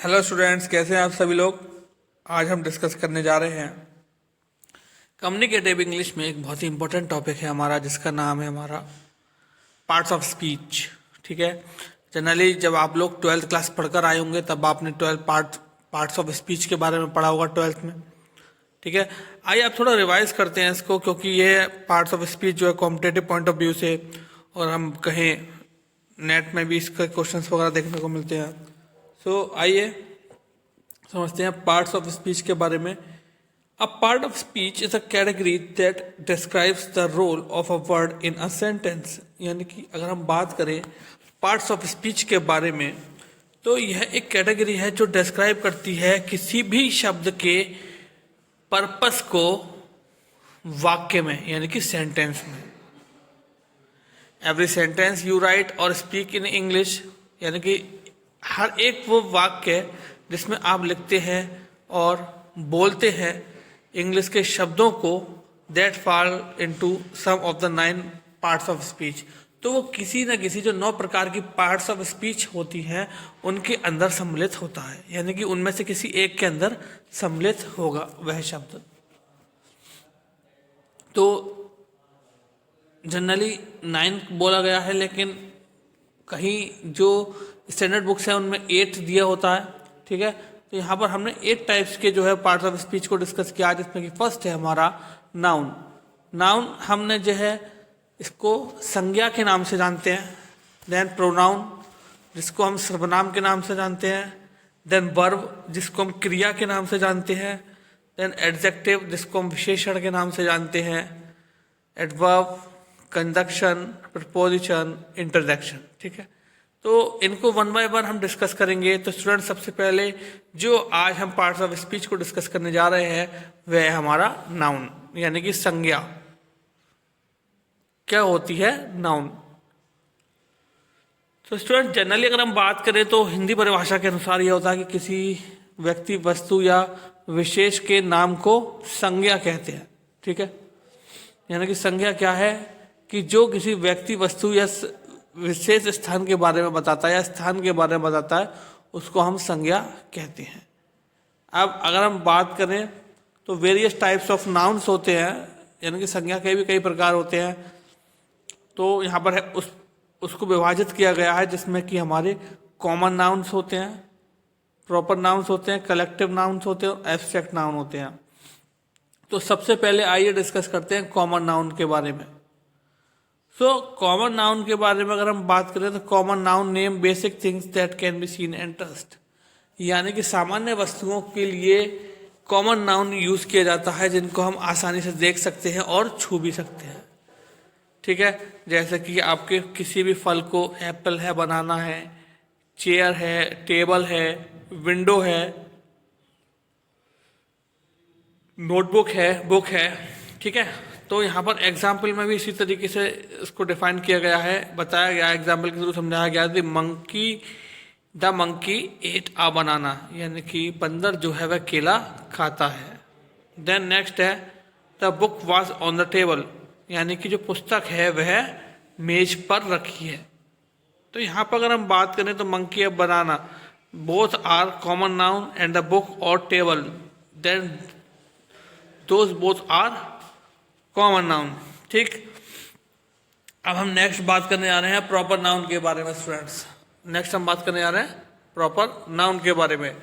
Hello students, कैसे हैं आप सभी लोग। आज हम डिस्कस करने जा रहे हैं कम्युनिकेटिव इंग्लिश में एक बहुत ही इंपॉर्टेंट टॉपिक है हमारा, जिसका नाम है हमारा पार्ट्स ऑफ स्पीच। ठीक है। जनरली जब आप लोग 12th क्लास पढ़कर आए होंगे तब आपने 12 पार्ट्स ऑफ स्पीच के बारे में पढ़ा होगा 12th में। ठीक है। आइए आप थोड़ा रिवाइज करते हैं इसको, क्योंकि ये पार्ट्स ऑफ स्पीच जो है कॉम्पिटेटिव पॉइंट ऑफ व्यू से, और हम कहें नेट में भी इसके क्वेश्चंस वगैरह देखने को मिलते हैं। आइए समझते हैं पार्ट्स ऑफ स्पीच के बारे में। A part of speech is a category that describes the role of a word in a sentence. यानी कि अगर हम बात करें पार्ट्स ऑफ स्पीच के बारे में, तो यह एक कैटेगरी है जो डिस्क्राइब करती है किसी भी शब्द के पर्पस को वाक्य में, यानी कि सेंटेंस में। एवरी सेंटेंस यू राइट और स्पीक इन इंग्लिश, यानी कि हर एक वो वाक्य जिसमें आप लिखते हैं और बोलते हैं इंग्लिश के शब्दों को, that fall into some of the 9 parts of speech. तो वो किसी न किसी जो 9 प्रकार की पार्ट्स ऑफ स्पीच होती हैं उनके अंदर सम्मिलित होता है, यानी कि उनमें से किसी एक के अंदर सम्मिलित होगा वह शब्द। तो जनरली 9 बोला गया है, लेकिन कहीं जो स्टैंडर्ड बुक्स हैं उनमें 8 दिया होता है। ठीक है। तो यहाँ पर हमने 8 टाइप्स के जो है पार्ट्स ऑफ स्पीच को डिस्कस किया, जिसमें कि फर्स्ट है हमारा नाउन। नाउन हमने जो है इसको संज्ञा के नाम से जानते हैं। देन प्रोनाउन, जिसको हम सर्वनाम के नाम से जानते हैं। देन वर्ब, जिसको हम क्रिया के नाम से जानते हैं। देन एडजेक्टिव, जिसको हम विशेषण के नाम से जानते हैं। Adverb, conjunction, preposition, interjection. ठीक है। तो इनको वन बाय वन हम डिस्कस करेंगे। तो स्टूडेंट, सबसे पहले जो आज हम पार्ट्स ऑफ स्पीच को डिस्कस करने जा रहे हैं वह है हमारा नाउन, यानी कि संज्ञा। क्या होती है नाउन? तो स्टूडेंट, जनरली अगर हम बात करें तो हिंदी परिभाषा के अनुसार यह होता है कि किसी व्यक्ति, वस्तु या विशेष के नाम को संज्ञा कहते हैं। ठीक है। यानी कि संज्ञा क्या है कि जो किसी व्यक्ति, वस्तु या विशेष स्थान के बारे में बताता है या स्थान के बारे में बताता है, उसको हम संज्ञा कहते हैं। अब अगर हम बात करें तो वेरियस टाइप्स ऑफ नाउन्स होते हैं, यानी कि संज्ञा के भी कई प्रकार होते हैं। तो यहाँ पर है उसको विभाजित किया गया है, जिसमें कि हमारे कॉमन नाउन्स होते हैं, प्रॉपर नाउन्स होते हैं, कलेक्टिव नाउन्स होते हैं और एब्स्ट्रैक्ट नाउन होते हैं। तो सबसे पहले आइए डिस्कस करते हैं कॉमन नाउन के बारे में। कॉमन नाउन के बारे में अगर हम बात करें तो common noun name basic things that can be seen and touched, यानी कि सामान्य वस्तुओं के लिए कॉमन नाउन यूज किया जाता है जिनको हम आसानी से देख सकते हैं और छू भी सकते हैं। ठीक है। जैसे कि आपके किसी भी फल को, एप्पल है, बनाना है, चेयर है, टेबल है, विंडो है, नोटबुक है, बुक है। ठीक है। तो यहाँ पर एग्जाम्पल में भी इसी तरीके से इसको डिफाइन किया गया है, बताया गया, एग्जाम्पल के थ्रू समझाया गया द मंकी एट आ बनाना, यानी कि बंदर जो है वह केला खाता है। देन नेक्स्ट है the book was on the table, यानी कि जो पुस्तक है वह मेज पर रखी है। तो यहाँ पर अगर हम बात करें तो मंकी और banana both are common noun and the book और table, then those both are common noun. ठीक। अब हम नेक्स्ट बात करने जा रहे हैं प्रॉपर नाउन के बारे में। स्टूडेंट्स, नेक्स्ट हम बात करने जा रहे हैं प्रॉपर नाउन के बारे में।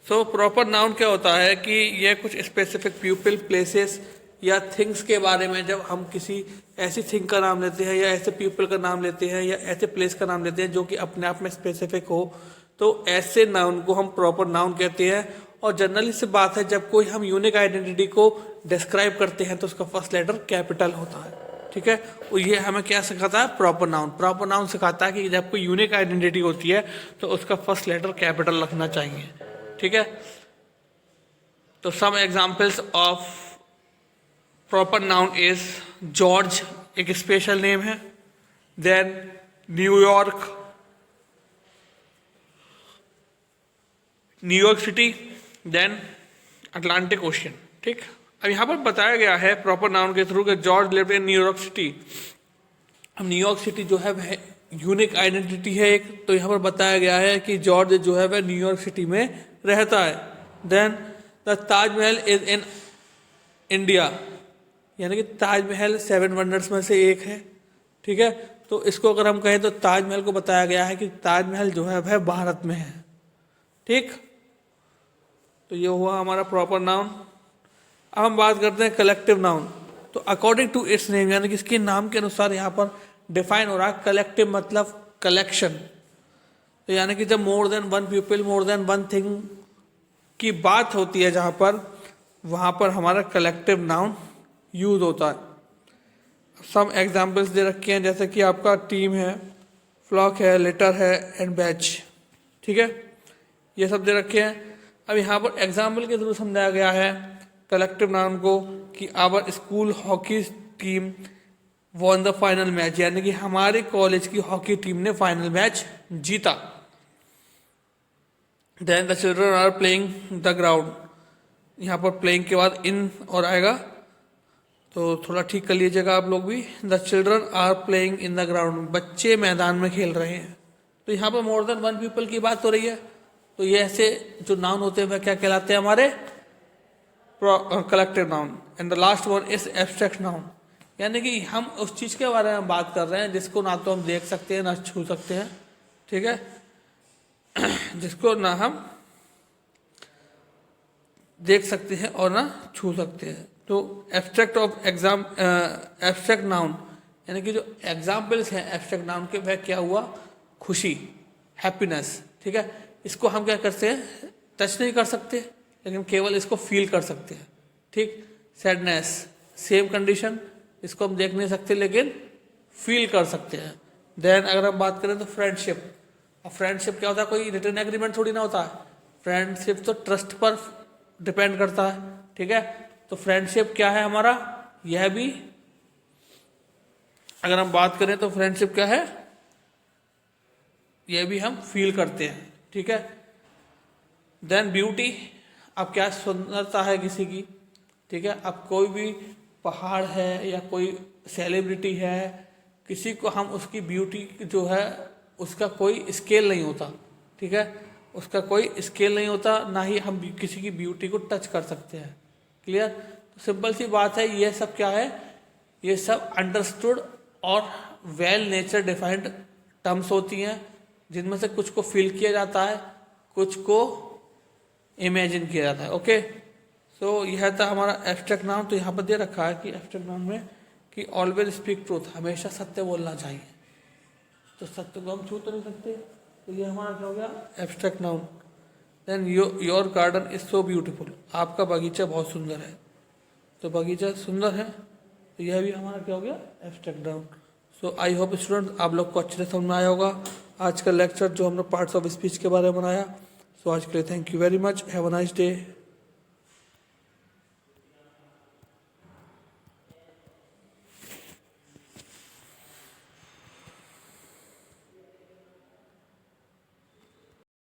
प्रॉपर नाउन क्या होता है कि यह कुछ स्पेसिफिक पीपल, प्लेसेस या थिंग्स के बारे में, जब हम किसी ऐसी थिंग का नाम लेते हैं या ऐसे पीपल का नाम लेते हैं या ऐसे प्लेस का नाम लेते हैं जो कि अपने आप में स्पेसिफिक हो, तो ऐसे नाउन को हम प्रॉपर नाउन कहते हैं। और जनरली से बात है, जब कोई हम यूनिक आइडेंटिटी को डिस्क्राइब करते हैं तो उसका फर्स्ट लेटर कैपिटल होता है। ठीक है। और ये हमें क्या सिखाता है? Proper noun. प्रॉपर नाउन सिखाता है कि जब कोई यूनिक आइडेंटिटी होती है तो उसका फर्स्ट लेटर कैपिटल रखना चाहिए। ठीक है। तो some examples of proper noun is George, एक स्पेशल नेम है। Then New York city, then Atlantic ocean. ठीक। अब यहाँ पर बताया गया है प्रॉपर नाउन के थ्रू कि George lived in New York city. अब न्यूयॉर्क सिटी जो है वह यूनिक आइडेंटिटी है एक, तो यहाँ पर बताया गया है कि जॉर्ज जो है वह न्यूयॉर्क सिटी में रहता है। Then the Taj Mahal is in India, यानी कि ताजमहल 7 वंडर्स में से एक है। ठीक है, तो इसको अगर हम कहें तो ताजमहल को बताया गया है कि ताजमहल जो है वह भारत में है। ठीक, तो ये हुआ हमारा प्रॉपर नाउन। अब हम बात करते हैं कलेक्टिव नाउन। तो अकॉर्डिंग टू इट्स नेम, यानी कि इसके नाम के अनुसार यहाँ पर डिफाइन हो रहा है कलेक्टिव मतलब कलेक्शन। तो यानी कि जब more than one people, more than one thing की बात होती है जहाँ पर, वहाँ पर हमारा कलेक्टिव नाउन यूज होता है। सम एग्जाम्पल्स दे रखे हैं, जैसे कि आपका टीम है, फ्लॉक है, लेटर है एंड बैच। ठीक है, ये सब दे रखे हैं। अब यहाँ पर एग्जाम्पल के थ्रू समझाया गया है कलेक्टिव नाउन को कि our school hockey team won the final match, यानी कि हमारे कॉलेज की हॉकी टीम ने फाइनल मैच जीता। Then the children are playing the ground, यहाँ पर प्लेइंग के बाद इन और आएगा, तो थोड़ा ठीक कर लीजिएगा आप लोग भी। The children are playing in the ground, बच्चे मैदान में खेल रहे हैं। तो यहाँ पर मोर देन वन पीपल की बात हो रही है। तो ये ऐसे जो नाउन होते हैं वह क्या कहलाते हैं, हमारे collective noun. And the last one is abstract noun, यानी कि हम उस चीज़ के बारे में बात कर रहे हैं जिसको ना तो हम देख सकते हैं ना छू सकते हैं। ठीक है, जिसको ना हम देख सकते हैं और ना छू सकते हैं। तो abstract of exam abstract noun, यानी कि जो एग्जाम्पल्स हैं एब्स्ट्रैक्ट नाउन के, वह क्या हुआ, खुशी, हैप्पीनेस। ठीक है, इसको हम क्या करते हैं, टच नहीं कर सकते लेकिन केवल इसको फील कर सकते हैं। ठीक, सैडनेस सेम कंडीशन, इसको हम देख नहीं सकते लेकिन फील कर सकते हैं। देन अगर हम बात करें तो फ्रेंडशिप, अब फ्रेंडशिप क्या होता है, कोई रिटर्न एग्रीमेंट थोड़ी ना होता है, फ्रेंडशिप तो ट्रस्ट पर डिपेंड करता है। ठीक है, तो फ्रेंडशिप क्या है हमारा, यह भी अगर हम बात करें तो फ्रेंडशिप क्या है, यह भी हम फील करते हैं। ठीक है, देन ब्यूटी, अब क्या सुंदरता है किसी की। ठीक है, अब कोई भी पहाड़ है या कोई सेलिब्रिटी है, किसी को हम उसकी ब्यूटी जो है उसका कोई स्केल नहीं होता। ठीक है, उसका कोई स्केल नहीं होता, ना ही हम किसी की ब्यूटी को टच कर सकते हैं। क्लियर, तो सिंपल सी बात है, ये सब क्या है, ये सब अंडरस्टूड और वेल नेचर डिफाइंड टर्म्स होती हैं, जिनमें से कुछ को फील किया जाता है, कुछ को इमेजिन किया जाता है। ओके, सो यह था हमारा एब्स्ट्रैक्ट नाउन। तो यहाँ पर दे रखा है कि एब्स्ट्रैक्ट नाउन में कि ऑलवेज स्पीक ट्रूथ, हमेशा सत्य बोलना चाहिए। तो सत्य को हम छू तो नहीं सकते, तो ये हमारा क्या हो गया, abstract noun. Then your garden is so beautiful, आपका बगीचा बहुत सुंदर है। तो बगीचा सुंदर है, तो यह भी हमारा क्या हो गया, abstract noun. So I hope student आप लोग को अच्छे से समझ में आया होगा आज का लेक्चर जो हमने पार्ट्स ऑफ स्पीच के बारे में बनाया। सो आज के लिए thank you very much, have a nice day.